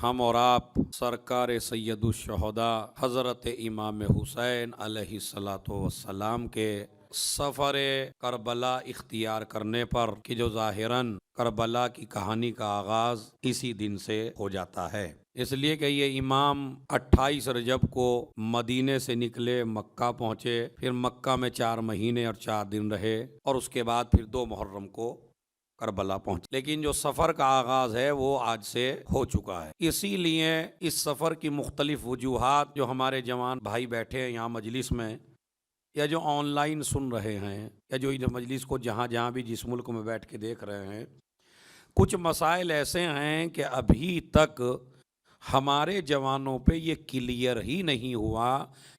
हम और आप सरकार सैयदुश्शुहदा हज़रत इमाम हुसैन अलैहिस्सलातु वस्सलाम के सफ़र करबला इख्तियार करने पर कि जो ज़ाहिरन करबला की कहानी का आगाज़ इसी दिन से हो जाता है। इसलिए कि ये इमाम 28 रजब को मदीने से निकले, मक्का पहुँचे, फिर मक्का में 4 महीने और 4 दिन रहे और उसके बाद फिर 2 मुहर्रम को करबला पहुंचे। लेकिन जो सफ़र का आगाज़ है वो आज से हो चुका है। इसीलिए इस सफ़र की मुख्तलिफ वजूहात जो हमारे जवान भाई बैठे हैं यहाँ मजलिस में, या जो ऑनलाइन सुन रहे हैं, या जो इस मजलिस को जहाँ जहाँ भी जिस मुल्क में बैठ के देख रहे हैं, कुछ मसाइल ऐसे हैं कि अभी तक हमारे जवानों पे ये क्लियर ही नहीं हुआ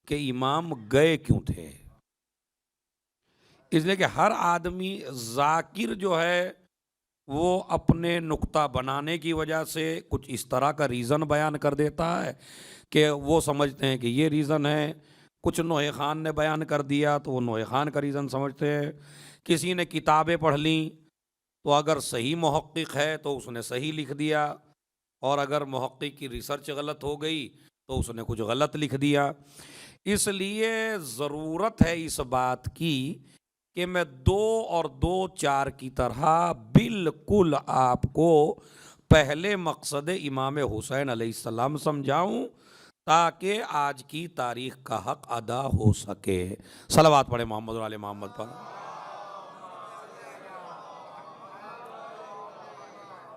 कि इमाम गए क्यों थे। इसलिए कि हर आदमी जाकिर जो है वो अपने नुक्ता बनाने की वजह से कुछ इस तरह का रीज़न बयान कर देता है कि वो समझते हैं कि ये रीज़न है। कुछ नोहे ख़ान ने बयान कर दिया तो वो नोहे ख़ान का रीज़न समझते हैं। किसी ने किताबें पढ़ लीं तो अगर सही मुहक्किक है तो उसने सही लिख दिया, और अगर मुहक्किक की रिसर्च गलत हो गई तो उसने कुछ गलत लिख दिया। इसलिए ज़रूरत है इस बात की कि मैं 2 और 2 4 की तरह बिल्कुल आपको पहले मकसद इमाम हुसैन अलैहिस्सलाम समझाऊं, ताकि आज की तारीख का हक अदा हो सके। सलावत पढ़े मोहम्मद और आले मोहम्मद पर।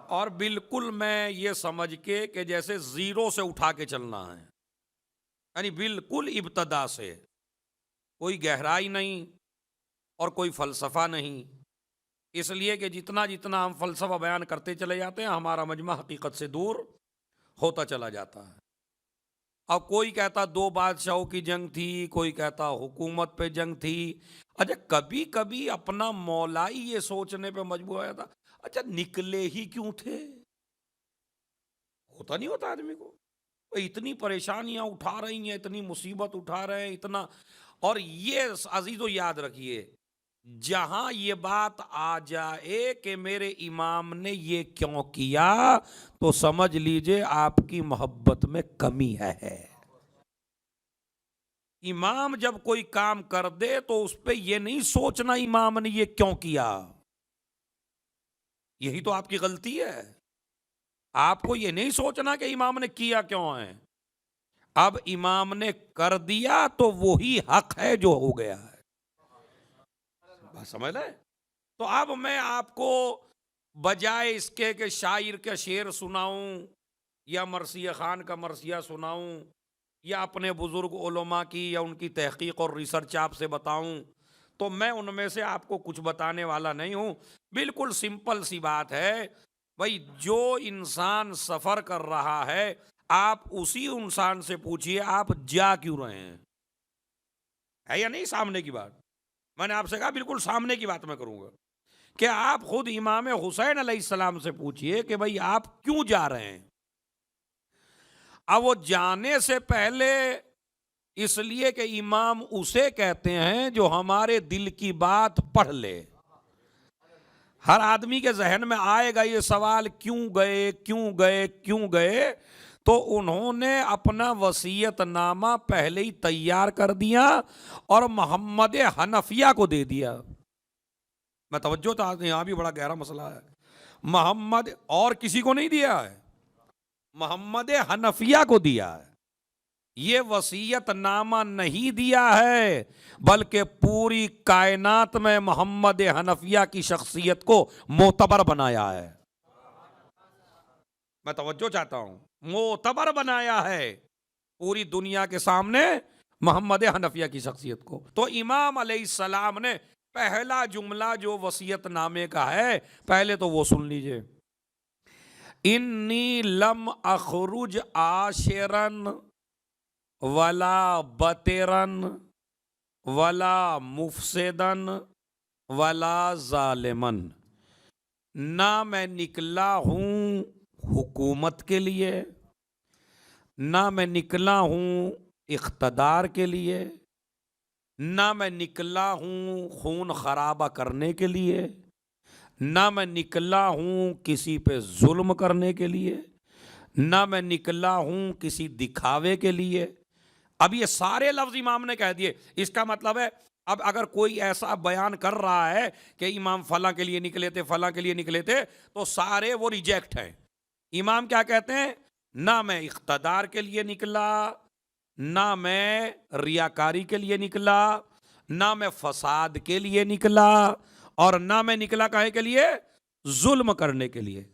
और बिल्कुल मैं ये समझ के कि जैसे ज़ीरो से उठा के चलना है, यानी बिल्कुल इब्तदा से, कोई गहराई नहीं और कोई फ़लसफ़ा नहीं। इसलिए कि जितना जितना हम फ़लसफ़ा बयान करते चले जाते हैं, हमारा मजमा हकीकत से दूर होता चला जाता है। अब कोई कहता 2 बादशाहों की जंग थी, कोई कहता हुकूमत पे जंग थी। अच्छा, कभी कभी अपना मौलाई ये सोचने पे मजबूर हो जाता, अच्छा निकले ही क्यों थे। होता नहीं होता आदमी को, वो इतनी परेशानियां उठा रही हैं, इतनी मुसीबत उठा रहे हैं, इतना। और ये अजीजों याद रखिए, जहां ये बात आ जाए कि मेरे इमाम ने ये क्यों किया, तो समझ लीजिए आपकी मोहब्बत में कमी है। इमाम जब कोई काम कर दे तो उस पर यह नहीं सोचना इमाम ने ये क्यों किया, यही तो आपकी गलती है। आपको ये नहीं सोचना कि इमाम ने किया क्यों है। अब इमाम ने कर दिया तो वही हक है जो हो गया है। बात समझ लें। तो अब मैं आपको बजाय इसके कि शायर का शेर सुनाऊं, या मरसिया खान का मरसिया सुनाऊं, या अपने बुजुर्ग उलमा की या उनकी तहकीक और रिसर्च आपसे बताऊं, तो मैं उनमें से आपको कुछ बताने वाला नहीं हूं। बिल्कुल सिंपल सी बात है भाई, जो इंसान सफर कर रहा है, आप उसी इंसान से पूछिए आप जा क्यों रहे हैं। है या नहीं सामने की बात। मैंने आपसे कहा बिल्कुल सामने की बात मैं करूंगा कि आप खुद इमाम हुसैन अलैहिस्सलाम से पूछिए कि भाई आप क्यों जा रहे हैं। अब वो जाने से पहले, इसलिए कि इमाम उसे कहते हैं जो हमारे दिल की बात पढ़ ले। हर आदमी के जहन में आएगा ये सवाल, क्यों गए क्यों गए क्यों गए। तो उन्होंने अपना वसीयतनामा पहले ही तैयार कर दिया और मोहम्मद हनफिया को दे दिया। मैं तवज्जो था, यहां भी बड़ा गहरा मसला है। मोहम्मद और किसी को नहीं दिया है, मोहम्मद हनफिया को दिया है। ये वसीयतनामा नहीं दिया है, बल्कि पूरी कायनात में मोहम्मद हनफिया की शख्सियत को मोतबर बनाया है। मैं तवज्जो चाहता हूं, मोतबर बनाया है पूरी दुनिया के सामने मोहम्मद हनफिया की शख्सियत को। तो इमाम अलैहिस्सलाम ने पहला जुमला जो वसीयतनामे का है, पहले तो वो सुन लीजिए। इन्नी लम अखरुज आशिरन वला बतेरन वला मुफसेदन वला जालिमन। ना मैं निकला हूं हुकूमत के लिए, ना मैं निकला हूं इख्तदार के लिए, ना मैं निकला हूं खून खराबा करने के लिए, ना मैं निकला हूं किसी पे जुल्म करने के लिए, ना मैं निकला हूं किसी दिखावे के लिए। अब ये सारे लफ्ज इमाम ने कह दिए। इसका मतलब है अब अगर कोई ऐसा बयान कर रहा है कि इमाम फला के लिए निकले थे, फला के लिए निकले थे, तो सारे वो रिजेक्ट हैं। इमाम क्या कहते हैं? ना मैं इख्तदार के लिए निकला, ना मैं रियाकारी के लिए निकला, ना मैं फसाद के लिए निकला, और ना मैं निकला काहे के लिए? जुल्म करने के लिए।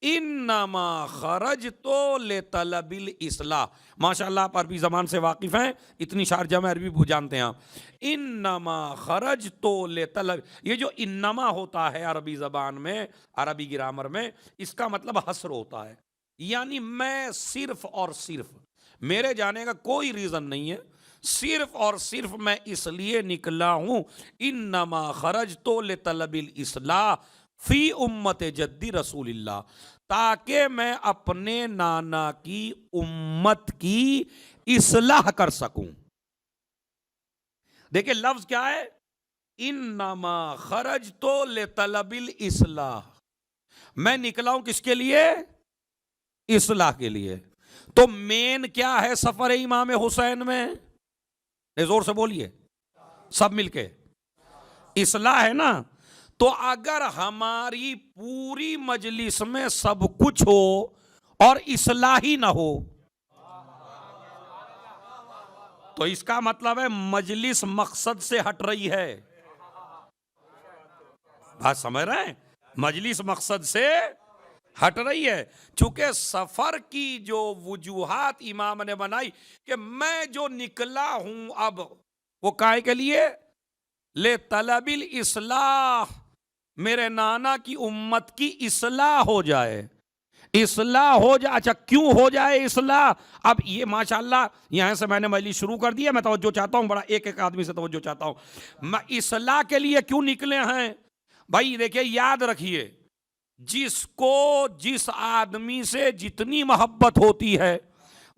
इन्नमा खरज तो ले तलबिल इस्लाह। माशाल्लाह आप अरबी ज़बान से वाकिफ हैं, इतनी शारजा में अरबी जानते हैं आप। इन्नमा खरज तो ले तलब, ये जो इन्नमा होता है अरबी ज़बान में, अरबी ग्रामर में, इसका मतलब हस्र होता है, यानी मैं सिर्फ और सिर्फ, मेरे जाने का कोई रीज़न नहीं है, सिर्फ और सिर्फ मैं इसलिए निकला हूं। इन्नमा खरज तो ले तलबिल इस्लाह फी उम्मत जद्दी रसूलिल्लाह, ताकि मैं अपने नाना की उम्मत की इस्लाह कर सकूं। देखिए लफ्ज क्या है? इन्नमा खरज तो ले तलबिल इस्लाह, मैं निकला हूं किसके लिए? इस्लाह के लिए। तो मेन क्या है सफर इमाम हुसैन में? जोर से बोलिए सब मिलके, इस्लाह है ना। तो अगर हमारी पूरी मजलिस में सब कुछ हो और इस्लाह ही ना हो, तो इसका मतलब है मजलिस मकसद से हट रही है। बात समझ रहे हैं? मजलिस मकसद से हट रही है। चूंकि सफर की जो वजूहात इमाम ने बनाई कि मैं जो निकला हूं अब वो काहे के लिए? ले तलबिल इस्लाह, मेरे नाना की उम्मत की इस्लाह हो जाए, इस्लाह हो जाए। अच्छा क्यों हो जाए इस्लाह? अब ये माशाल्लाह यहां से मैंने मजलिस शुरू कर दिया, मैं तवज्जो चाहता हूं, बड़ा एक एक आदमी से तवज्जो चाहता हूं। मैं इस्लाह के लिए क्यों निकले हैं भाई? देखिए याद रखिए, जिसको जिस आदमी से जितनी मोहब्बत होती है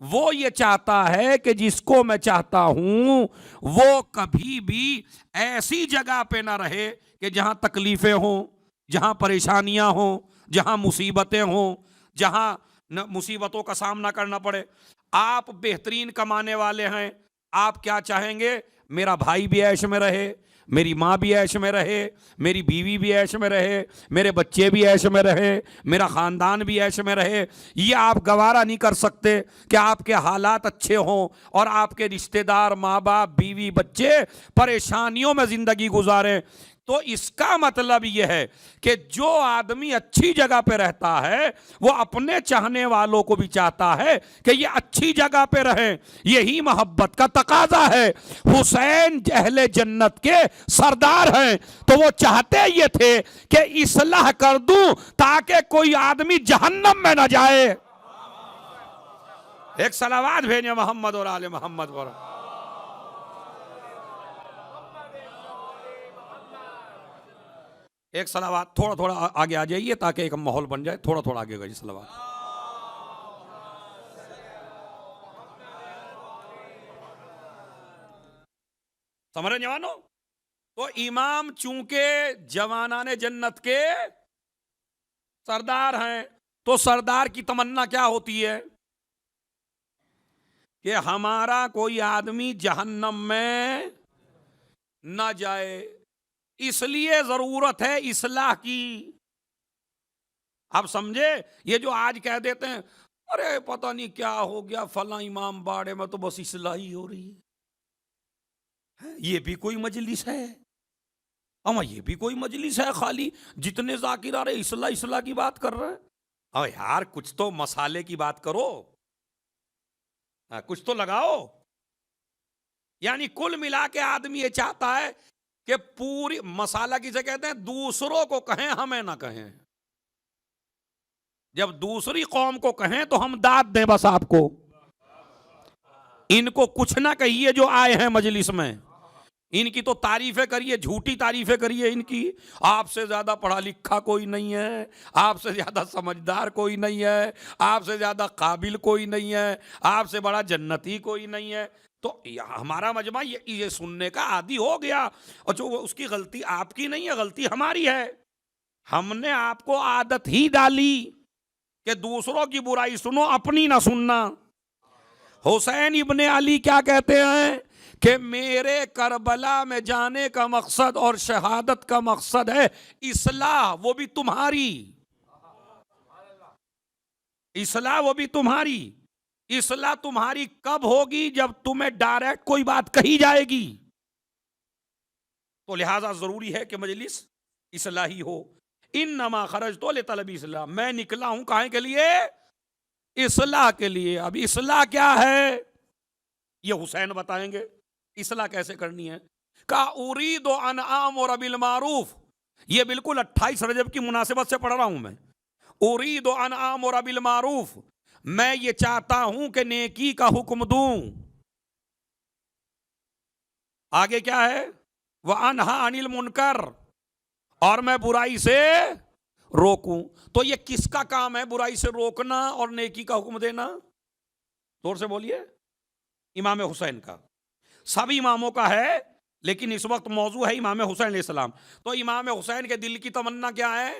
वो ये चाहता है कि जिसको मैं चाहता हूं वो कभी भी ऐसी जगह पे ना रहे कि जहां तकलीफें हों, जहां परेशानियां हों, जहां मुसीबतें हों, जहां मुसीबतों का सामना करना पड़े। आप बेहतरीन कमाने वाले हैं, आप क्या चाहेंगे? मेरा भाई भी ऐश में रहे, मेरी माँ भी ऐश में रहे, मेरी बीवी भी ऐश में रहे, मेरे बच्चे भी ऐश में रहे, मेरा ख़ानदान भी ऐश में रहे। ये आप गवारा नहीं कर सकते कि आपके हालात अच्छे हों और आपके रिश्तेदार, माँ बाप, बीवी, बच्चे परेशानियों में ज़िंदगी गुजारें। तो इसका मतलब यह है कि जो आदमी अच्छी जगह पे रहता है वो अपने चाहने वालों को भी चाहता है कि ये अच्छी जगह पे रहें। यही मोहब्बत का तकाजा है। हुसैन अहले जन्नत के सरदार हैं, तो वो चाहते ये थे कि इस्लाह कर दूं ताकि कोई आदमी जहन्नम में ना जाए। एक सलावात भेजे मोहम्मद और आले मोहम्मद पर। एक सलावात, थोड़ा थोड़ा आगे आ जाइए ताकि एक माहौल बन जाए। थोड़ा थोड़ा आगे गई सलावात। समझ रहे जवानों? तो इमाम चूंकि जवानाने जन्नत के सरदार हैं, तो सरदार की तमन्ना क्या होती है कि हमारा कोई आदमी जहन्नम में ना जाए। इसलिए जरूरत है इस्लाह की। आप समझे? ये जो आज कह देते हैं अरे पता नहीं क्या हो गया फला इमाम बाड़े में, तो बस इस्लाह ही हो रही है। ये भी कोई मजलिस है? अमा ये भी कोई मजलिस है? खाली जितने जाकिर आ रहे इस्लाह इस्लाह की बात कर रहे हैं। अब यार कुछ तो मसाले की बात करो, कुछ तो लगाओ। यानी कुल मिला के आदमी ये चाहता है कि पूरी मसाला किसे कहते हैं? दूसरों को कहें, हमें ना कहें। जब दूसरी कौम को कहें तो हम दाद दें बस आपको। इनको कुछ ना कहिए जो आए हैं मजलिस में, इनकी तो तारीफें करिए, झूठी तारीफें करिए इनकी। आपसे ज्यादा पढ़ा लिखा कोई नहीं है, आपसे ज्यादा समझदार कोई नहीं है, आपसे ज्यादा काबिल कोई नहीं है, आपसे बड़ा जन्नती कोई नहीं है। तो हमारा मजमा ये सुनने का आदी हो गया। और जो उसकी गलती आपकी नहीं है, गलती हमारी है। हमने आपको आदत ही डाली कि दूसरों की बुराई सुनो, अपनी ना सुनना। हुसैन इब्ने अली क्या कहते हैं कि मेरे करबला में जाने का मकसद और शहादत का मकसद है इस्लाह, वो भी तुम्हारी। इस्लाह वो भी तुम्हारी। इस्लाह तुम्हारी कब होगी? जब तुम्हें डायरेक्ट कोई बात कही जाएगी। तो लिहाजा जरूरी है कि मजलिस इस्लाही हो। इन नमा खरज तो ले तलबी इस्लाह, मैं निकला हूं काहे के लिए? इस्लाह के लिए। अब इस्लाह क्या है ये हुसैन बताएंगे। इस्लाह कैसे करनी है? का उरीद अनआम और अबिल मारूफ, ये बिल्कुल 28 रजब की मुनासिबत से पढ़ रहा हूं मैं। उरीद अनआम और अबिल मारूफ, मैं ये चाहता हूं कि नेकी का हुक्म दूं। आगे क्या है? वह अनहा अनिल मुनकर, और मैं बुराई से रोकूं। तो ये किसका काम है? बुराई से रोकना और नेकी का हुक्म देना। जोर से बोलिए। इमाम हुसैन का। सब इमामों का है, लेकिन इस वक्त मौजू है इमाम हुसैन अलैहिस्सलाम। तो इमाम हुसैन के दिल की तमन्ना क्या है?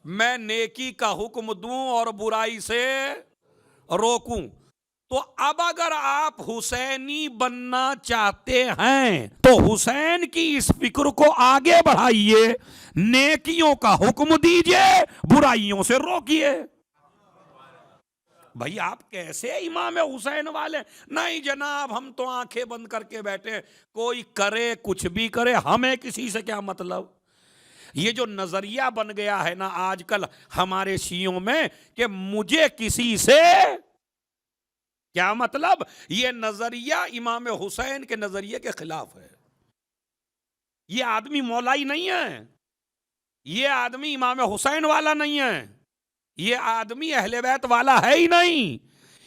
मैं नेकी का हुक्म दूं और बुराई से रोकूं। तो अब अगर आप हुसैनी बनना चाहते हैं तो हुसैन की इस फिक्र को आगे बढ़ाइए, नेकियों का हुक्म दीजिए, बुराइयों से रोकिए। भाई आप कैसे इमाम हुसैन वाले? नहीं जनाब, हम तो आंखें बंद करके बैठे, कोई करे कुछ भी करे, हमें किसी से क्या मतलब। ये जो नजरिया बन गया है ना आजकल हमारे शियों में कि मुझे किसी से क्या मतलब, ये नजरिया इमाम हुसैन के नजरिए के खिलाफ है। ये आदमी मौलाई नहीं है, ये आदमी इमाम हुसैन वाला नहीं है, ये आदमी अहले बैत वाला है ही नहीं।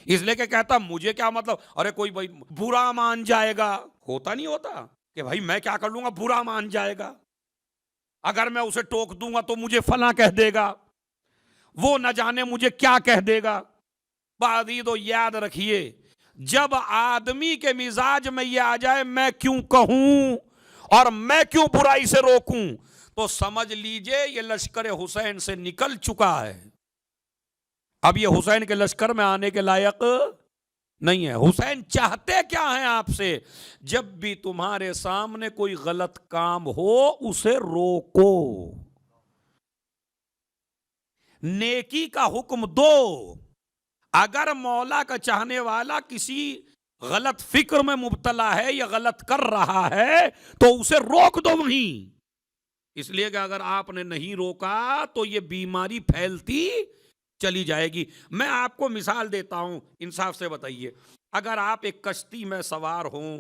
इसलिए कि कहता मुझे क्या मतलब, अरे कोई भाई बुरा मान जाएगा। होता नहीं होता कि भाई मैं क्या कर लूंगा, बुरा मान जाएगा, अगर मैं उसे टोक दूंगा तो मुझे फला कह देगा, वो न जाने मुझे क्या कह देगा। बादी तो याद रखिए, जब आदमी के मिजाज में ये आ जाए मैं क्यों कहूं और मैं क्यों बुराई से रोकूं, तो समझ लीजिए ये लश्कर हुसैन से निकल चुका है। अब ये हुसैन के लश्कर में आने के लायक नहीं है। हुसैन चाहते क्या हैं आपसे? जब भी तुम्हारे सामने कोई गलत काम हो उसे रोको, नेकी का हुक्म दो। अगर मौला का चाहने वाला किसी गलत फिक्र में मुब्तला है या गलत कर रहा है तो उसे रोक दो वहीं। इसलिए कि अगर आपने नहीं रोका तो ये बीमारी फैलती चली जाएगी। मैं आपको मिसाल देता हूं, इंसाफ से बताइए। अगर आप एक कश्ती में सवार हों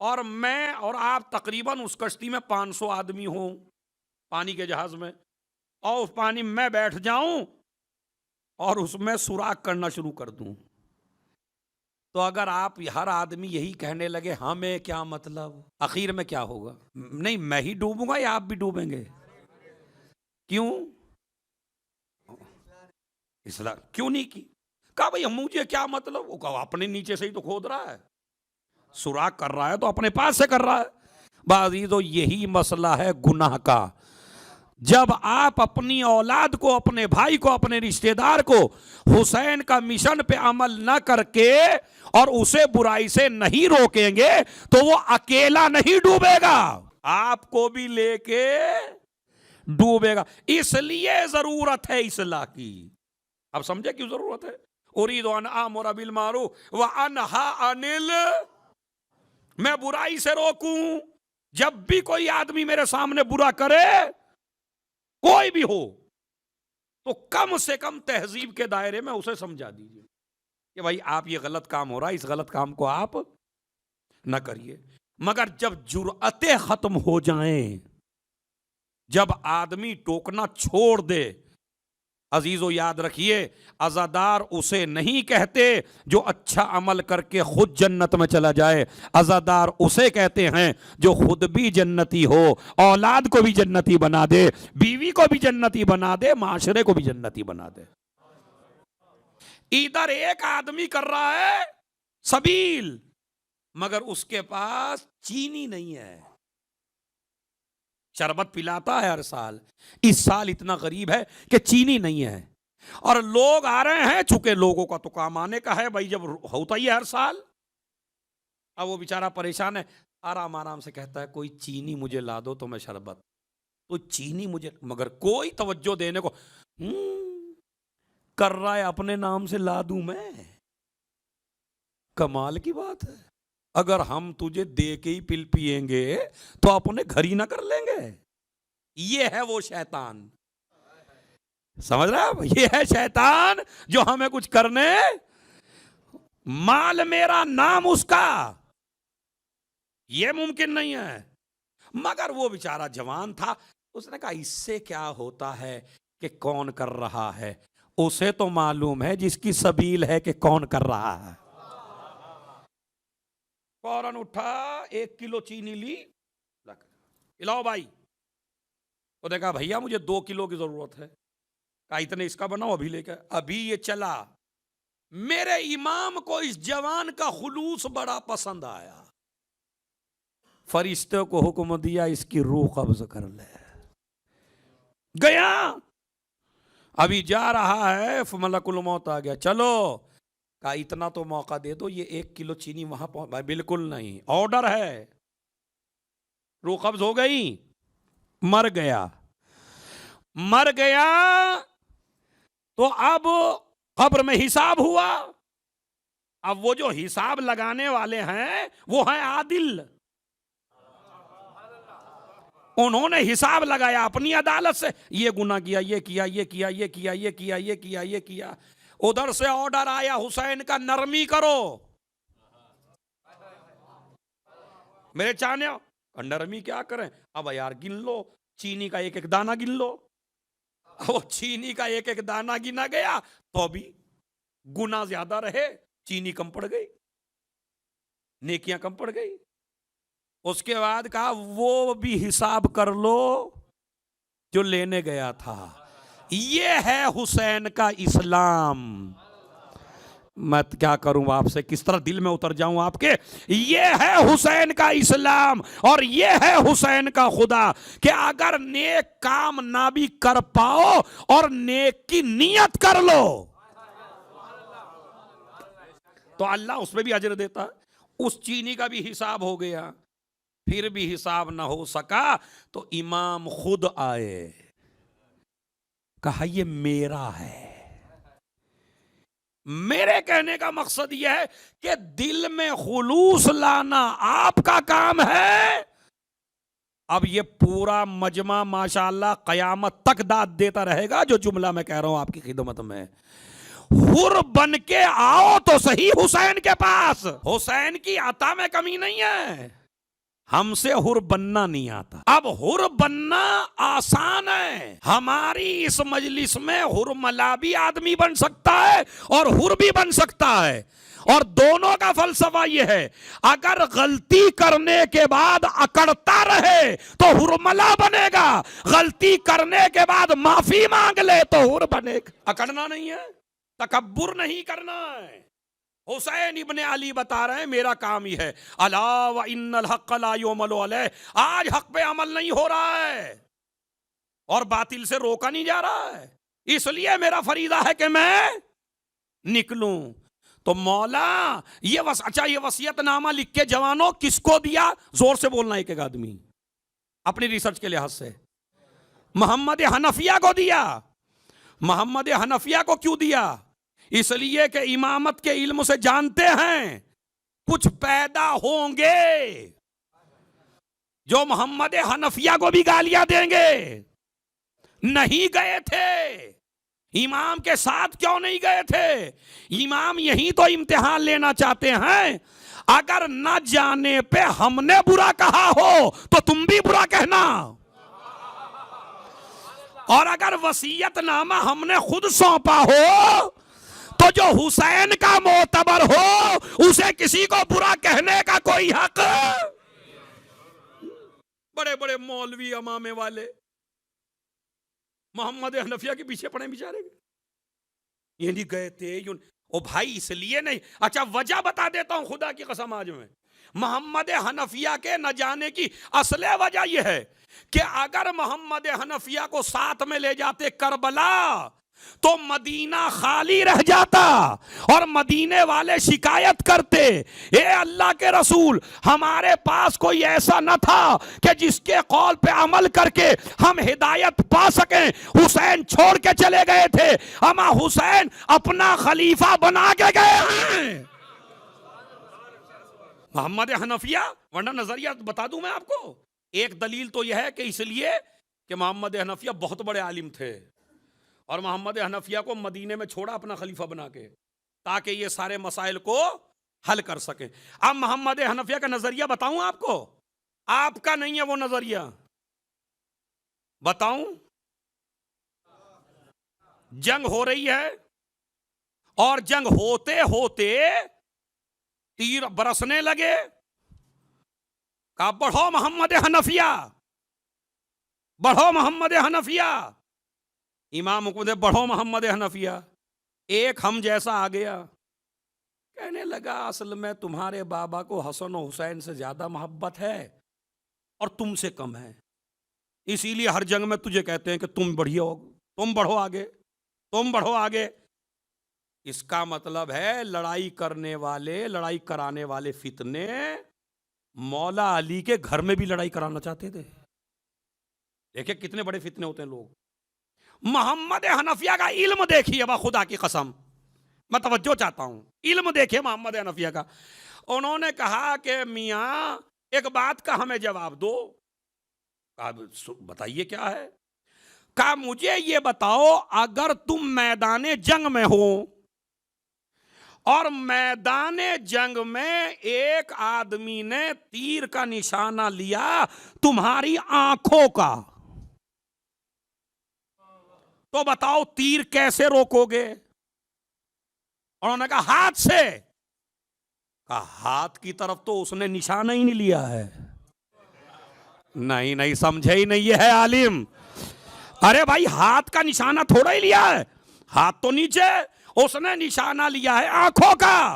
और मैं और आप तकरीबन उस कश्ती में 500 आदमी हों पानी के जहाज में, और उस पानी में मैं बैठ जाऊं और उसमें सुराख करना शुरू कर दूं, तो अगर आप हर आदमी यही कहने लगे हमें क्या मतलब, आखिर में क्या होगा? नहीं मैं ही डूबूंगा या आप भी डूबेंगे? क्यों? इसलिए क्यों नहीं की? कहा भाई मुझे क्या मतलब, वो कहा अपने नीचे से ही तो खोद रहा है, सुराख कर रहा है तो अपने पास से कर रहा है। बाजी तो यही मसला है गुनाह का। जब आप अपनी औलाद को, अपने भाई को, अपने रिश्तेदार को हुसैन का मिशन पे अमल न करके और उसे बुराई से नहीं रोकेंगे तो वो अकेला नहीं डूबेगा, आपको भी लेके डूबेगा। इसलिए जरूरत है इस्लाह की। अब समझे क्यों जरूरत है? उरीदु अन आमुर बिल मारूफ व अनहा अनिल, मैं बुराई से रोकूं। जब भी कोई आदमी मेरे सामने बुरा करे, कोई भी हो, तो कम से कम तहजीब के दायरे में उसे समझा दीजिए कि भाई आप ये गलत काम हो रहा है, इस गलत काम को आप ना करिए। मगर जब जुर्अतें खत्म हो जाएं, जब आदमी टोकना छोड़ दे, अजीजों याद रखिए अज़ादार उसे नहीं कहते जो अच्छा अमल करके खुद जन्नत में चला जाए, अज़ादार उसे कहते हैं जो खुद भी जन्नती हो, औलाद को भी जन्नती बना दे, बीवी को भी जन्नती बना दे, माशरे को भी जन्नती बना दे। इधर एक आदमी कर रहा है सबील, मगर उसके पास चीनी नहीं है, शरबत पिलाता है हर साल, इस साल इतना गरीब है कि चीनी नहीं है। और लोग आ रहे हैं, चूंकि लोगों का तो काम आने का है भाई, जब होता ही है हर साल। अब वो बेचारा परेशान है, आराम आराम से कहता है कोई चीनी मुझे ला दो तो मैं शरबत, तो चीनी मुझे, मगर कोई तवज्जो देने को कर रहा है, अपने नाम से ला दूं मैं। कमाल की बात है, अगर हम तुझे दे के ही पिल पिएंगे तो अपने घर ही ना कर लेंगे। ये है वो शैतान, समझ रहे आप? ये है शैतान जो हमें कुछ करने, माल मेरा नाम उसका, ये मुमकिन नहीं है। मगर वो बेचारा जवान था, उसने कहा इससे क्या होता है कि कौन कर रहा है, उसे तो मालूम है जिसकी सबील है कि कौन कर रहा है। फौरन उठा, 1 किलो चीनी ली, लाओ भाई। उसने कहा भैया मुझे 2 किलो की जरूरत है। कहा इतने इसका बनाओ, अभी लेकर। अभी ये चला। मेरे इमाम को इस जवान का खुलूस बड़ा पसंद आया, फरिश्ते को हुक्म दिया इसकी रूह कब्ज कर ले। गया, अभी जा रहा है, मलकुल मौत आ गया, चलो। कहा इतना तो मौका दे दो, ये 1 किलो चीनी वहां पहुंच। भाई बिल्कुल नहीं, ऑर्डर है। रूह कब्ज हो गई, मर गया। मर गया तो अब कब्र में हिसाब हुआ। अब वो जो हिसाब लगाने वाले हैं वो हैं आदिल। उन्होंने हिसाब लगाया अपनी अदालत से, ये गुनाह किया, ये किया, ये किया, ये किया, ये किया, ये किया, ये किया। उधर से ऑर्डर आया हुसैन का, नरमी करो। मेरे चाहने, नरमी क्या करें? अब यार गिन लो, चीनी का एक एक दाना गिन लो। वो चीनी का एक एक दाना गिना गया तो भी गुना ज्यादा रहे, चीनी कम पड़ गई, नेकियां कम पड़ गई। उसके बाद कहा वो भी हिसाब कर लो जो लेने गया था। ये है हुसैन का इस्लाम। मैं क्या करूं आपसे, किस तरह दिल में उतर जाऊं आपके। ये है हुसैन का इस्लाम और ये है हुसैन का खुदा कि अगर नेक काम ना भी कर पाओ और नेक की नियत कर लो तो अल्लाह उसमें भी अजर देता है। उस चीनी का भी हिसाब हो गया, फिर भी हिसाब ना हो सका तो इमाम खुद आए, कहा ये मेरा है। मेरे कहने का मकसद यह है कि दिल में खुलूस लाना आपका काम है। अब ये पूरा मजमा माशाअल्लाह कयामत तक दाद देता रहेगा जो जुमला मैं कह रहा हूं आपकी खिदमत में। हुर बन के आओ तो सही हुसैन के पास। हुसैन की अता में कमी नहीं है, हमसे हुर बनना नहीं आता। अब हुर बनना आसान है, हमारी इस मजलिस में हुरमला भी आदमी बन सकता है और हुर भी बन सकता है। और दोनों का फलसफा यह है, अगर गलती करने के बाद अकड़ता रहे तो हुरमला बनेगा, गलती करने के बाद माफी मांग ले तो हुर बनेगा। अकड़ना नहीं है, तकब्बुर नहीं करना है। हुसैन इब्ने अली बता रहे हैं मेरा काम ही है, अला व इन्नल हक़ ला युमलु अलैह। आज हक पे अमल नहीं हो रहा है और बातिल से रोका नहीं जा रहा है, इसलिए मेरा फरीदा है कि मैं निकलूं। तो मौला ये अच्छा ये वसीयतनामा लिख के जवानों किसको दिया? जोर से बोलना एक एक आदमी, अपनी रिसर्च के लिहाज से। मोहम्मद हनफिया को दिया। मोहम्मद हनफिया को क्यों दिया? इसलिए कि इमामत के इल्म से जानते हैं कुछ पैदा होंगे जो मोहम्मद हनफिया को भी गालियां देंगे। नहीं गए थे, इमाम के साथ क्यों नहीं गए थे? इमाम यही तो इम्तिहान लेना चाहते हैं। अगर न जाने पे हमने बुरा कहा हो तो तुम भी बुरा कहना, और अगर वसीयतनामा हमने खुद सौंपा हो तो जो हुसैन का मोतबर हो उसे किसी को बुरा कहने का कोई हक। बड़े बड़े मौलवी अमामे वाले मोहम्मद हनफिया के पीछे पड़े बेचारे, ये नहीं गए थे ओ भाई इसलिए नहीं। अच्छा वजह बता देता हूं खुदा की कसम, आज में मोहम्मद हनफिया के न जाने की असल वजह यह है कि अगर मोहम्मद हनफिया को साथ में ले जाते करबला तो मदीना खाली रह जाता और मदीने वाले शिकायत करते, ए अल्लाह के रसूल, हमारे पास कोई ऐसा न था कि जिसके कौल पे अमल करके हम हिदायत पा सकें। हुसैन छोड़ के चले गए थे, अमा हुसैन अपना खलीफा बना के गए हैं। मोहम्मद हनफिया, वरना नजरिया बता दूं मैं आपको। एक दलील तो यह है कि इसलिए कि मोहम्मद हनफिया बहुत बड़े आलिम थे और मोहम्मद हनफिया को मदीने में छोड़ा अपना खलीफा बना के, ताकि ये सारे मसाइल को हल कर सके। अब मोहम्मद हनफिया का नजरिया बताऊं आपको, आपका नहीं है वो नजरिया, बताऊं। जंग हो रही है और जंग होते होते तीर बरसने लगे। कहा बढ़ो मोहम्मद हनफिया, बढ़ो मोहम्मद हनफिया। इमाम हुक्म दे बढ़ो मोहम्मद हनफिया। एक हम जैसा आ गया, कहने लगा असल में तुम्हारे बाबा को हसन और हुसैन से ज्यादा मोहब्बत है और तुमसे कम है, इसीलिए हर जंग में तुझे कहते हैं कि तुम बढ़िया हो, तुम बढ़ो आगे, तुम बढ़ो आगे। इसका मतलब है लड़ाई करने वाले, लड़ाई कराने वाले फितने मौला अली के घर में भी लड़ाई कराना चाहते थे। देखिए कितने बड़े फितने होते हैं लोग। मोहम्मद हनफिया का इल्म देखिए, बा खुदा की कसम, मैं तवज्जो चाहता हूं, इल्म देखिए मोहम्मद हनफिया का। उन्होंने कहा कि मियां एक बात का हमें जवाब दो। कहा बताइए क्या है। कहा मुझे ये बताओ, अगर तुम मैदाने जंग में हो और मैदाने जंग में एक आदमी ने तीर का निशाना लिया तुम्हारी आंखों का, तो बताओ तीर कैसे रोकोगे। उन्होंने कहा हाथ से। कहा हाथ की तरफ तो उसने निशाना ही नहीं लिया है। नहीं नहीं समझे ही नहीं है आलिम। अरे भाई हाथ का निशाना थोड़ा ही लिया है, हाथ तो नीचे, उसने निशाना लिया है आंखों का।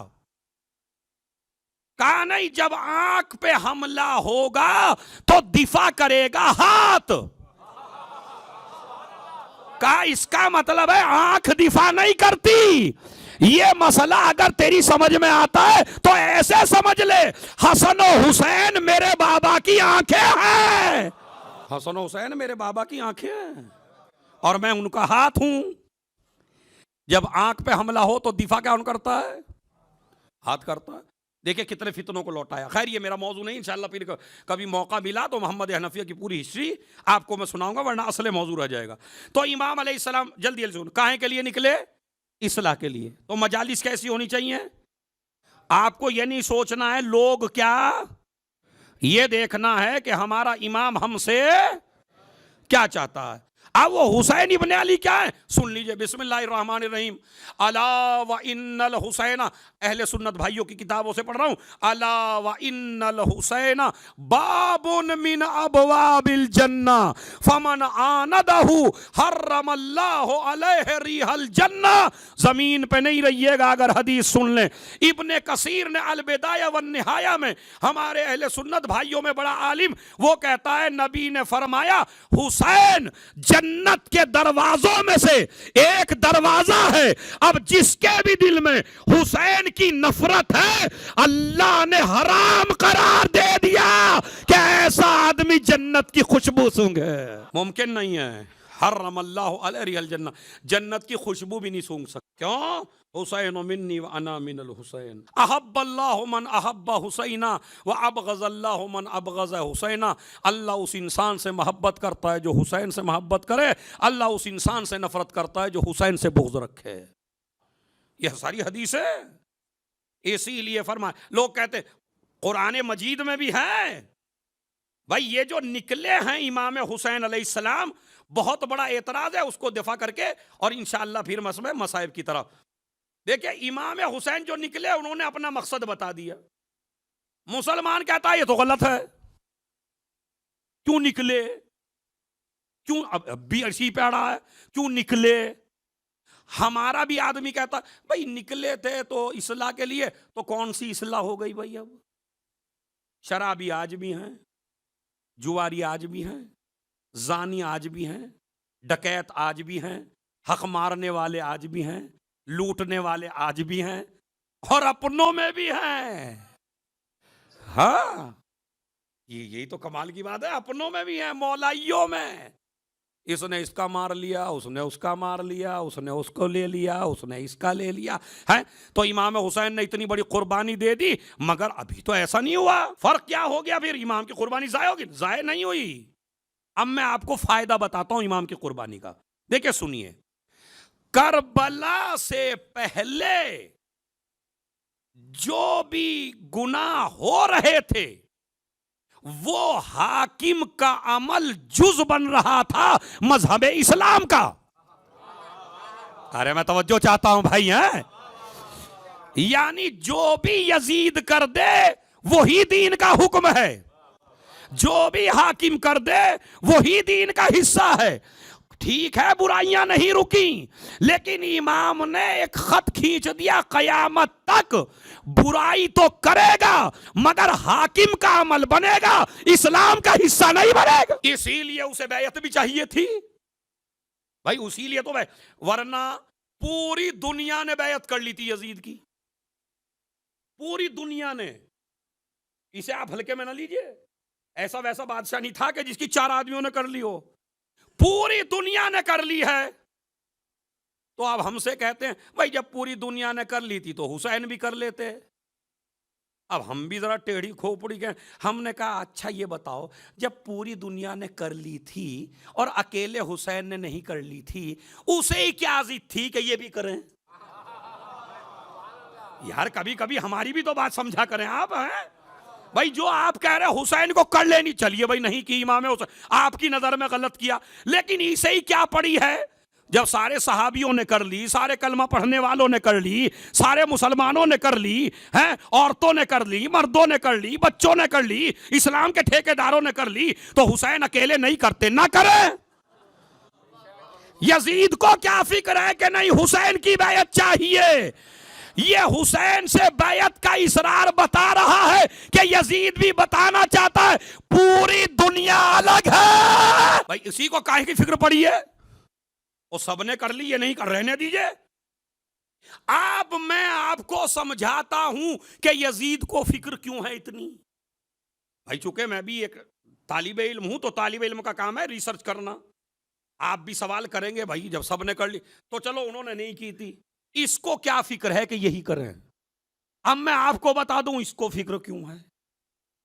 कहा नहीं, जब आंख पे हमला होगा तो दिफा करेगा हाथ। कहा इसका मतलब है आंख दिफा नहीं करती। ये मसला अगर तेरी समझ में आता है तो ऐसे समझ ले, हसन और हुसैन मेरे बाबा की आंखें हैं। हसन और हुसैन मेरे बाबा की आंखें हैं और मैं उनका हाथ हूं। जब आंख पे हमला हो तो दिफा क्या करता है, हाथ करता है। देखिए कितने फितनों को लौटाया। खैर ये मेरा मौजू नहीं, इंशाल्लाह फिर कभी मौका मिला तो मोहम्मद हनफिया की पूरी हिस्ट्री आपको मैं सुनाऊंगा, वरना असले मौजू रह जाएगा। तो इमाम अलैहिस्सलाम जल्दी जल्दी सुन, काहे के लिए निकले, इस्लाह के लिए। तो मजालिस कैसी होनी चाहिए, आपको ये नहीं सोचना है लोग क्या, ये देखना है कि हमारा इमाम हमसे क्या चाहता है। अब वो हुसैन इब्ने अली क्या है, सुन लीजिए। बिस्मिल्लाहिर्रहमानिर्रहीम। अला व इन्नल हुसैना, अहले सुन्नत भाइयों की किताबों से पढ़ रहा हूं। अला व इन्नल हुसैना बाबुन मिन अबवाबिल जन्ना फमन आनदहु हर्रमल्लाहु अलैहि रिहल जन्ना। जमीन पे नहीं रहिएगा अगर हदीस सुन लें। इब्ने कसीर ने अल बिदाया व निहाया में, हमारे अहले सुन्नत भाइयों में बड़ा आलिम, वो कहता है नबी ने फरमाया हुसैन जन्नत के दरवाजों में से एक दरवाजा है। अब जिसके भी दिल में हुसैन की नफरत है, अल्लाह ने हराम करार दे दिया कि ऐसा आदमी जन्नत की खुशबू सूंघे। मुमकिन नहीं है। हर्रमल्लाहु अलैहि जन्नत, जन्नत की खुशबू भी नहीं सूंघ सकते। क्यों, हुसैन मिन्नी व अना मिनल हुसैन। अहब्बल्लाहु मन अहब्बा हुसैना व अबगज़ल्लाहु मन अबगज़ हुसैना। अल्लाह उस इंसान से मोहब्बत करता है जो हुसैन से मोहब्बत करे, अल्लाह उस इंसान से नफरत करता है जो हुसैन से बुग़्ज़ रखे। यह सारी हदीस है। इसीलिए फरमाए, लोग कहते कुरान मजीद में भी है। भाई ये जो निकले हैं इमाम हुसैन अलैहिस्सलाम, बहुत बड़ा एतराज है, उसको दिफा करके और इंशाअल्लाह फिर मसाइब की तरफ। देखिए इमाम हुसैन जो निकले उन्होंने अपना मकसद बता दिया। मुसलमान कहता है ये तो गलत है, क्यों निकले, क्यों अब भी अर्शी पे अड़ा है, क्यों निकले। हमारा भी आदमी कहता भाई निकले थे तो इस्लाह के लिए, तो कौन सी इस्लाह हो गई भाई। अब शराबी आज भी हैं, जुआरी आज भी हैं, जानी आज भी हैं, डकैत आज भी हैं, हक मारने वाले आज भी हैं, लूटने वाले आज भी हैं, और अपनों में भी हैं। हाँ, यही तो कमाल की बात है, अपनों में भी हैं, मौलाइयों में। इसने इसका मार लिया, उसने उसका मार लिया, उसने उसको ले लिया, उसने इसका ले लिया है। तो इमाम हुसैन ने इतनी बड़ी कुर्बानी दे दी, मगर अभी तो ऐसा नहीं हुआ। फर्क क्या हो गया फिर? इमाम की कुर्बानी जाया होगी? जाया नहीं हुई। अब मैं आपको फायदा बताता हूं इमाम की कुर्बानी का। देखिए सुनिए, करबला से पहले जो भी गुनाह हो रहे थे वो हाकिम का अमल जुज बन रहा था मजहब इस्लाम का। अरे मैं तवज्जो चाहता हूं भाई, हैं? यानी जो भी यजीद कर दे वही दीन का हुक्म है, जो भी हाकिम कर दे वही दीन का हिस्सा है। ठीक है, बुराइयां नहीं रुकी, लेकिन इमाम ने एक खत खींच दिया, कयामत तक बुराई तो करेगा मगर हाकिम का अमल बनेगा, इस्लाम का हिस्सा नहीं बनेगा। इसीलिए उसे बैयत भी चाहिए थी भाई, उसीलिए तो वरना पूरी दुनिया ने बैयत कर ली थी यजीद की, पूरी दुनिया ने। इसे आप हल्के में ना लीजिए, ऐसा वैसा बादशाह नहीं था कि जिसकी 4 आदमियों ने कर ली हो, पूरी दुनिया ने कर ली है। तो आप हमसे कहते हैं भाई जब पूरी दुनिया ने कर ली थी तो हुसैन भी कर लेते। अब हम भी जरा टेढ़ी खोपड़ी के हमने कहा अच्छा ये बताओ, जब पूरी दुनिया ने कर ली थी और अकेले हुसैन ने नहीं कर ली थी, उसे ही क्या जिद थी कि ये भी करें? यार कभी कभी हमारी भी तो बात समझा करें आप, हैं भाई। जो आप कह रहे हुसैन को कर लेनी, चलिए भाई नहीं की इमाम हुसैन, आपकी नजर में गलत किया, लेकिन इसे ही क्या पड़ी है? जब सारे सहाबियों ने कर ली, सारे कलमा पढ़ने वालों ने कर ली, सारे मुसलमानों ने कर ली, हैं, औरतों ने कर ली, मर्दों ने कर ली, बच्चों ने कर ली, इस्लाम के ठेकेदारों ने कर ली, तो हुसैन अकेले नहीं करते? ना करें? यजीद को क्या फिक्र है कि नहीं हुसैन की बैयत चाहिए? ये हुसैन से बैयत का इसरार बता रहा है कि यजीद भी बताना चाहता है पूरी दुनिया अलग है। भाई इसी को काहे की फिक्र पड़ी है? वो सबने कर ली, ये नहीं कर, रहने दीजिए। अब मैं आपको समझाता हूं कि यजीद को फिक्र क्यों है इतनी। भाई चूंकि मैं भी एक तालिबे इल्म हूं, तो तालिबे इल्म का काम है रिसर्च करना। आप भी सवाल करेंगे भाई जब सबने कर ली तो चलो उन्होंने नहीं की थी, इसको क्या फिक्र है कि यही करें? अब मैं आपको बता दूं इसको फिक्र क्यों है।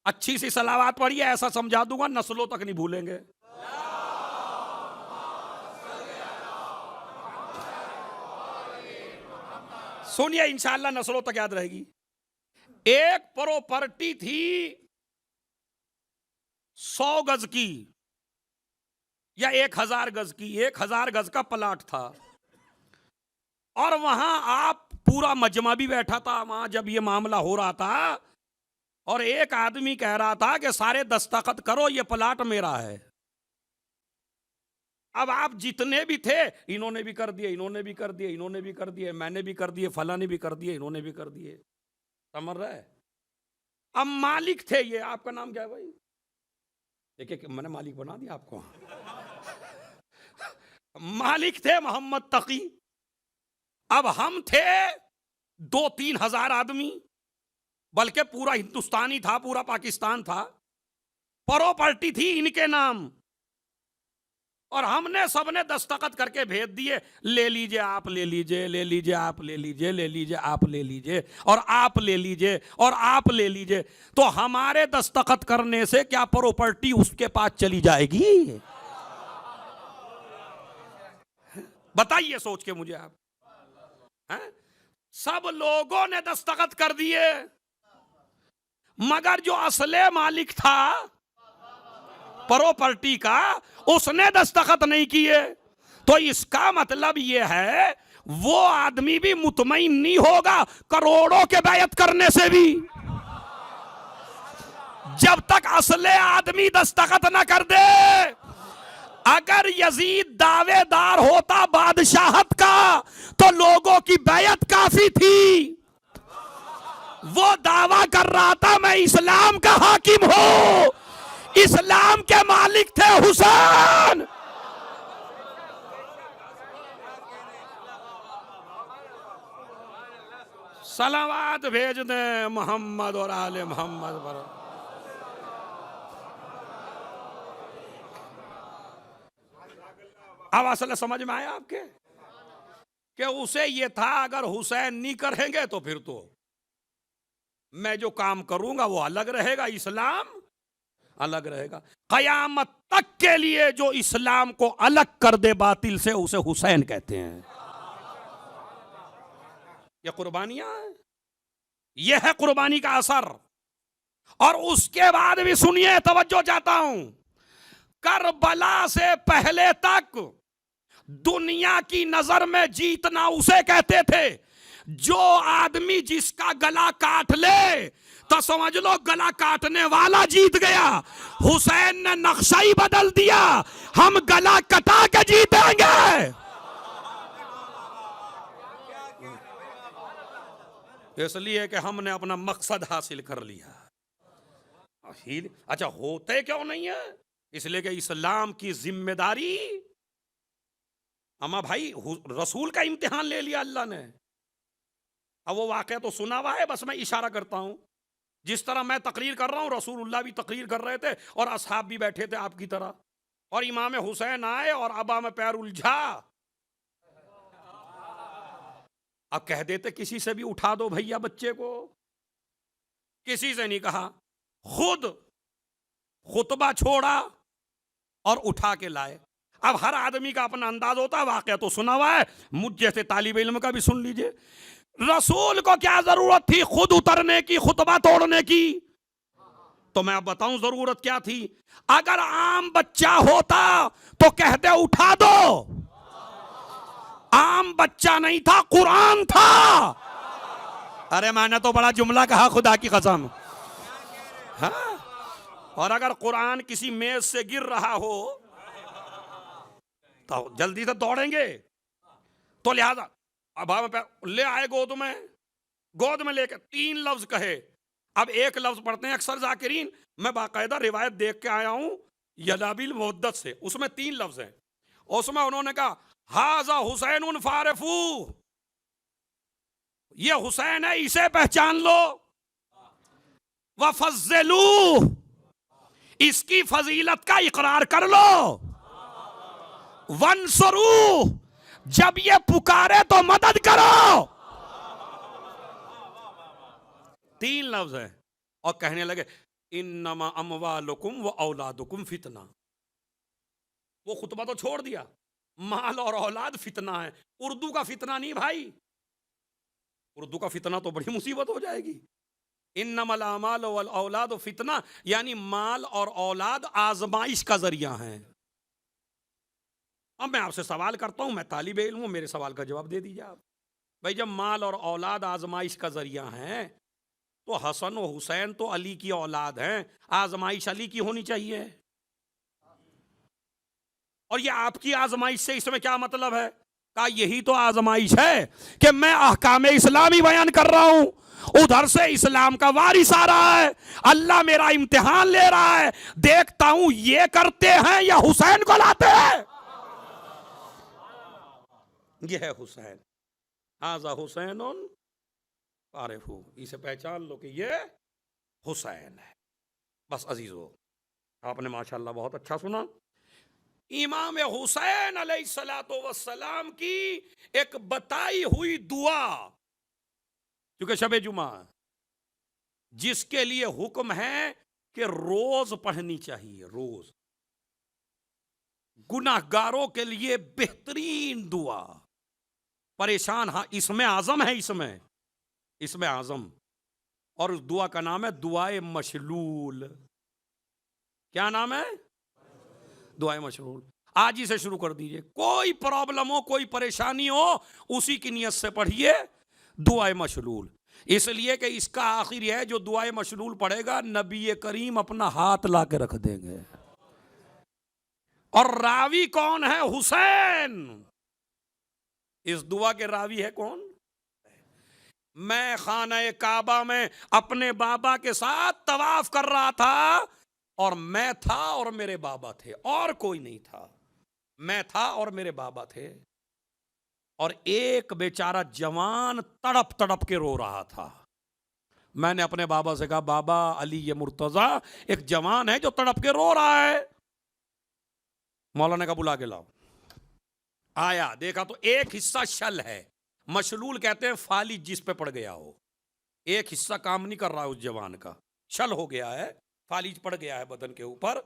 अच्छी सी सलावत पढ़िए, ऐसा समझा दूंगा नस्लों तक नहीं भूलेंगे। सुनिए इंशाअल्लाह नस्लों तक याद रहेगी। एक प्रॉपर्टी थी 100 गज की या 1000 गज की, 1000 गज का प्लाट था, और वहां आप पूरा मजमा भी बैठा था वहां जब ये मामला हो रहा था, और एक आदमी कह रहा था कि सारे दस्तखत करो ये प्लाट मेरा है। अब आप जितने भी थे, इन्होंने भी कर दिए, इन्होंने भी कर दिए, इन्होंने भी कर दिए, मैंने भी कर दिए, फला ने भी कर दिए, इन्होंने भी कर दिए, समझ रहे? अब मालिक थे ये, आपका नाम क्या है भाई? देखिए मैंने मालिक बना दिया आपको। मालिक थे मोहम्मद तकी। अब हम थे 2-3 हजार आदमी, बल्कि पूरा हिंदुस्तानी था, पूरा पाकिस्तान था, प्रॉपर्टी थी इनके नाम, और हमने सबने दस्तखत करके भेज दिए, ले लीजिए आप, ले लीजिए, ले लीजिए आप, ले लीजिए, ले लीजिए आप, ले लीजिए, और आप ले लीजिए, और आप ले लीजिए। तो हमारे दस्तखत करने से क्या प्रॉपर्टी उसके पास चली जाएगी? बताइए सोच के मुझे आप, हैं? सब लोगों ने दस्तखत कर दिए, मगर जो असले मालिक था प्रॉपर्टी का, उसने दस्तखत नहीं किए। तो इसका मतलब यह है वो आदमी भी मुतमईन नहीं होगा करोड़ों के बैयत करने से भी, जब तक असले आदमी दस्तखत ना कर दे। अगर यजीद दावेदार होता बादशाहत का तो लोगों की बैयत काफी थी। वो दावा कर रहा था मैं इस्लाम का हाकिम हूं, इस्लाम के मालिक थे हुसैन। सलावात भेज दें मोहम्मद और आले मोहम्मद पर। अब असल समझ में आया आपके कि उसे ये था अगर हुसैन नहीं करेंगे तो फिर तो मैं जो काम करूंगा वो अलग रहेगा, इस्लाम अलग रहेगा। कयामत तक के लिए जो इस्लाम को अलग कर दे बातिल से उसे हुसैन कहते हैं। ये कुर्बानियां हैं, ये है कुर्बानी का असर। और उसके बाद भी सुनिए, तवज्जो चाहता हूं, करबला से पहले तक दुनिया की नजर में जीतना उसे कहते थे। जो आदमी जिसका गला काट ले तो समझ लो गला काटने वाला जीत गया। हुसैन ने नक्शा ही बदल दिया, हम गला कटा के जीतेंगे। इसलिए कि हमने अपना मकसद हासिल कर लिया। अच्छा, होते क्यों नहीं है? इसलिए कि इस्लाम की जिम्मेदारी, अम्मा भाई, रसूल का इम्तिहान ले लिया अल्लाह ने। अब वो वाकया तो सुना हुआ है, बस मैं इशारा करता हूं। जिस तरह मैं तकरीर कर रहा हूं, रसूलुल्लाह भी तकरीर कर रहे थे और असहाब भी बैठे थे आपकी तरह। और इमाम हुसैन आए और अबा में पैर उलझा। अब कह देते किसी से भी उठा दो भैया बच्चे को, किसी से नहीं कहा, खुद खुतबा छोड़ा और उठा के लाए। अब हर आदमी का अपना अंदाज होता है, वाकया तो सुना हुआ है, मुझ जैसे तालिब इल्म का भी सुन लीजिए। रसूल को क्या जरूरत थी खुद उतरने की, खुतबा तोड़ने की? तो मैं अब बताऊं जरूरत क्या थी। अगर आम बच्चा होता तो कहते उठा दो। आम बच्चा नहीं था, कुरान था। अरे मैंने तो बड़ा जुमला कहा, खुदा की कसम। हाँ? और अगर कुरान किसी मेज से गिर रहा हो तो जल्दी से दौड़ेंगे। तो लिहाजा अब ले आए गोद में लेकर 3 लफ्ज कहे। अब एक लफ्ज पढ़ते हैं अक्सर जाकिरीन, मैं बाकायदा रिवायत देख के आया हूं यदाबिल मुद्दत से, उसमें 3 लफ्ज हैं। उसमें उन्होंने कहा हाजा हुसैन फारिफू, ये हुसैन है, इसे पहचान लो। वफज़लू, इसकी फजीलत का इकरार कर लो। वंसरू, जब ये पुकारे तो मदद करो। 3 लफ्ज है। और कहने लगे इन्नमा अमवालुकुम व औलादुकुम फितना। वो खुतबा तो छोड़ दिया, माल और औलाद फितना है। उर्दू का फितना नहीं भाई, उर्दू का फितना तो बड़ी मुसीबत हो जाएगी। इन्नमल अमाल वल औलाद फितना, यानी माल और औलाद आजमाइश का जरिया है। अब मैं आपसे सवाल करता हूं, मैं तालिब इल्म हूं, मेरे सवाल का जवाब दे दीजिए आप। भाई जब माल और औलाद आजमाइश का जरिया है तो हसन और हुसैन तो अली की औलाद हैं, आजमाइश अली की होनी चाहिए। और ये आपकी आजमाइश से इसमें क्या मतलब है? कहा यही तो आजमाइश है कि मैं अहकाम इस्लामी बयान कर रहा हूं, उधर से इस्लाम का वारिस आ रहा है, अल्लाह मेरा इम्तिहान ले रहा है, देखता हूं ये करते हैं या हुसैन को लाते हैं। ये है हुसैन, आजा हुसैन फारिफू, इसे पहचान लो कि ये हुसैन है। बस अजीजों, आपने माशाल्लाह बहुत अच्छा सुना। इमाम हुसैन अलैहिस्सलातु वस्सलाम की एक बताई हुई दुआ, क्योंकि शबे जुमा जिसके लिए हुक्म है कि रोज पढ़नी चाहिए, रोज गुनाहगारों के लिए बेहतरीन दुआ। परेशान, हाँ इसमें आजम है, इसमें आजम, और उस दुआ का नाम है दुआए मशलूल। क्या नाम है? दुआए मशलूल। आज ही से शुरू कर दीजिए, कोई प्रॉब्लम हो, कोई परेशानी हो, उसी की नियत से पढ़िए दुआए मशलूल। इसलिए कि इसका आखिर है जो दुआए मशलूल पढ़ेगा नबी करीम अपना हाथ ला के रख देंगे। और रावी कौन है? हुसैन। इस दुआ के रावी है कौन? मैं खाना काबा में अपने बाबा के साथ तवाफ कर रहा था और मैं था और मेरे बाबा थे, और कोई नहीं था। मैं था और मेरे बाबा थे। और एक बेचारा जवान तड़प तड़प के रो रहा था। मैंने अपने बाबा से कहा, बाबा अली ये मुर्तजा एक जवान है जो तड़प के रो रहा है। मौलाना का बुला के लाओ। आया, देखा तो एक हिस्सा शल है, मशलूल कहते हैं फालिज जिस पे पड़ गया हो। एक हिस्सा काम नहीं कर रहा है उस जवान का, शल हो गया है, फालिज पड़ गया है बदन के ऊपर।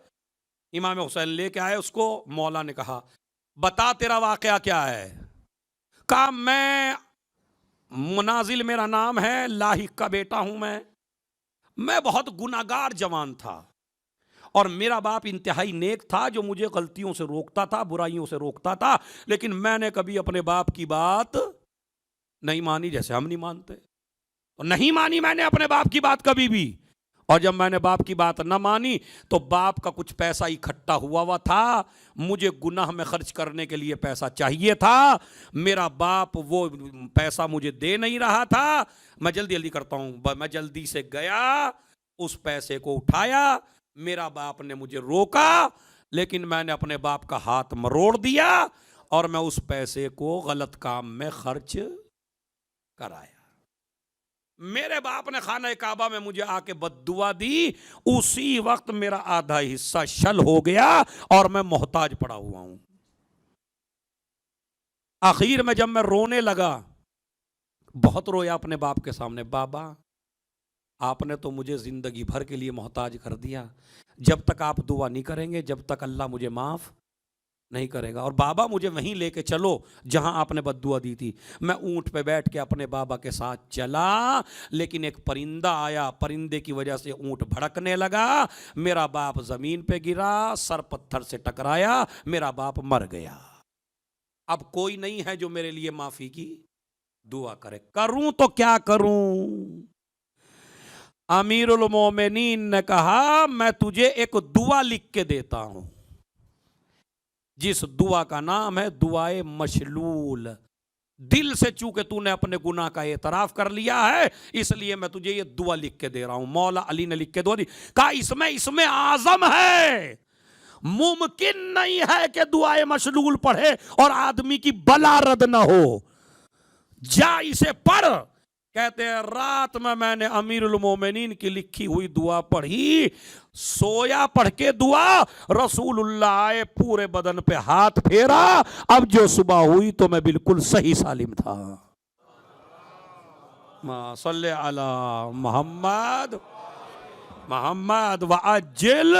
इमाम हुसैन लेके आए उसको। मौला ने कहा, बता तेरा वाकया क्या है। कहा, मैं मुनाजिल मेरा नाम है, लाहिक का बेटा हूं मैं बहुत गुनाहगार जवान था और मेरा बाप इंतहाई नेक था जो मुझे गलतियों से रोकता था, बुराइयों से रोकता था, लेकिन मैंने कभी अपने बाप की बात नहीं मानी जैसे हम नहीं मानते। और नहीं मानी मैंने अपने बाप की बात कभी भी। और जब मैंने बाप की बात न मानी तो बाप का कुछ पैसा इकट्ठा हुआ था, मुझे गुनाह में खर्च करने के लिए पैसा चाहिए था। मेरा बाप वो पैसा मुझे दे नहीं रहा था। मैं जल्दी जल्दी करता हूं। मैं जल्दी से गया, उस पैसे को उठाया। मेरा बाप ने मुझे रोका, लेकिन मैंने अपने बाप का हाथ मरोड़ दिया और मैं उस पैसे को गलत काम में खर्च कराया। मेरे बाप ने खाना काबा में मुझे आके बद्दुआ दी। उसी वक्त मेरा आधा हिस्सा शल हो गया और मैं मोहताज पड़ा हुआ हूं। आखिर में जब मैं रोने लगा, बहुत रोया अपने बाप के सामने, बाबा आपने तो मुझे जिंदगी भर के लिए मोहताज कर दिया। जब तक आप दुआ नहीं करेंगे, जब तक अल्लाह मुझे माफ नहीं करेगा। और बाबा मुझे वहीं लेके चलो जहां आपने बद्दुआ दी थी। मैं ऊंट पे बैठ के अपने बाबा के साथ चला, लेकिन एक परिंदा आया, परिंदे की वजह से ऊंट भड़कने लगा। मेरा बाप जमीन पे गिरा, सर पत्थर से टकराया, मेरा बाप मर गया। अब कोई नहीं है जो मेरे लिए माफी की दुआ करे। करूं तो क्या करूं? अमीरुल मोमिनीन ने कहा, मैं तुझे एक दुआ लिख के देता हूं, जिस दुआ का नाम है दुआए मशलूल। दिल से चूंकि तूने अपने गुनाह का एतराफ कर लिया है, इसलिए मैं तुझे ये दुआ लिख के दे रहा हूं। मौला अली ने लिख के दुआ दी। कहा, इसमें आजम है। मुमकिन नहीं है कि दुआए मशलूल पढ़े और आदमी की बला रद ना हो। जा इसे पढ़। कहते हैं, रात में मैंने अमीरुल मोमिनीन की लिखी हुई दुआ पढ़ी। सोया पढ़ के दुआ, रसूलुल्लाह आए, पूरे बदन पे हाथ फेरा। अब जो सुबह हुई तो मैं बिल्कुल सही सालिम था। सल्ले अला मोहम्मद मोहम्मद व अज्जिल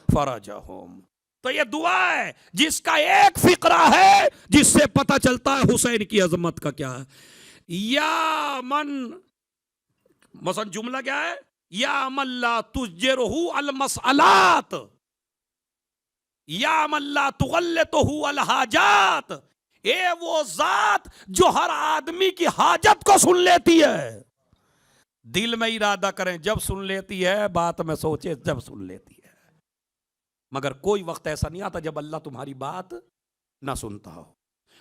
फरजहुम। तो ये दुआ है जिसका एक फिक्रा है, जिससे पता चलता है हुसैन की अजमत का क्या है। या मन, मसन जुमला क्या है? या मल्ला तुजरहु अल मसअलात, या मल्ला तुगल्लितहु अल हाजात। ए वो जात जो हर आदमी की हाजत को सुन लेती है। दिल में इरादा करें जब सुन लेती है, बात में सोचे जब सुन लेती है। मगर कोई वक्त ऐसा नहीं आता जब अल्लाह तुम्हारी बात ना सुनता हो।